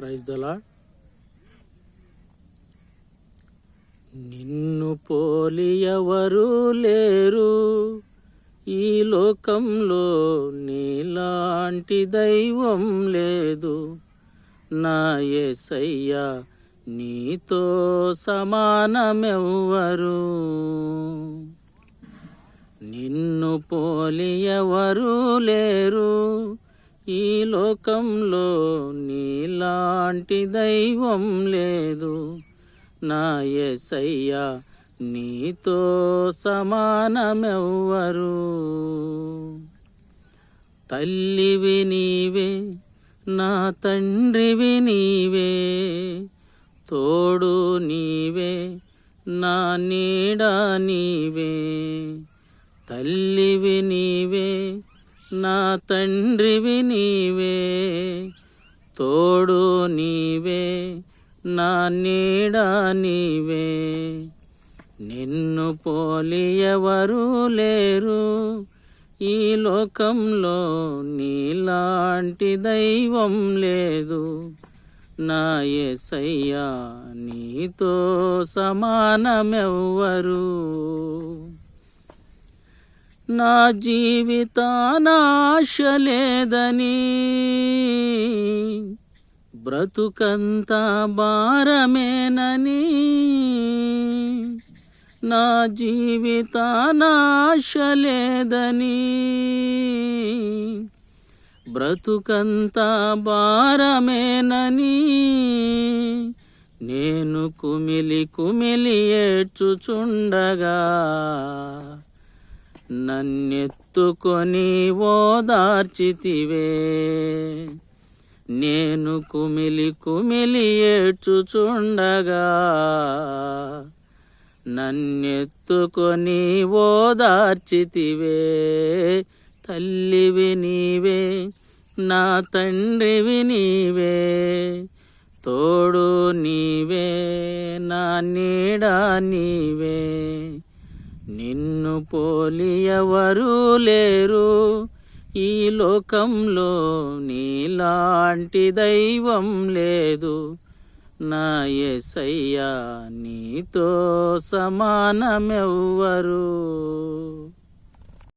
Praise the lord. నిన్ను పోలి ఎవరు లేరు ఈ లోకంలో, నీలాంటి దైవం లేదు. నా యేసయ్యా నీతో సమానమెవ్వరు. నిన్ను పోలి ఎవరు లేరు ఈ లోకంలో, నీలాంటి దైవం లేదు. నా యేసయ్యా నీతో సమానమెవ్వరు. తల్లివి నీవే, నా తండ్రివి నీవే, తోడు నీవే, నా నీడ నీవే. తల్లివి నీవే, నా తండ్రివి నీవే, తోడు నీవే, నా నీడ నీవే. నిన్ను పోలి ఎవరు లేరు ఈ లోకంలో, నీలాంటి దైవం లేదు. నా యేసయ్యా నీతో సమానమెవ్వరు. నా జీవితాన ఆశ లేదని, బ్రతుకంతా భారమేనని, నా జీవితాన ఆశ లేదని, బ్రతుకంతా భారమేనని, నేను కుమిలి కుమిలి ఏడ్చుచుండగా నన్నెత్తుకొని ఓదార్చితివే. నేను కుమిలి కుమిలి ఏడ్చుచుండగా నన్నెత్తుకొని ఓదార్చితివే. తల్లివి నీవే, నా తండ్రివి నీవే, తోడు నీవే, నా నీడ నీవే. నిన్ను పోలి ఎవరు లేరు ఈ లోకంలో, నీలాంటి దైవం లేదు. నా యేసయ్యా నీతో సమానమెవ్వరు.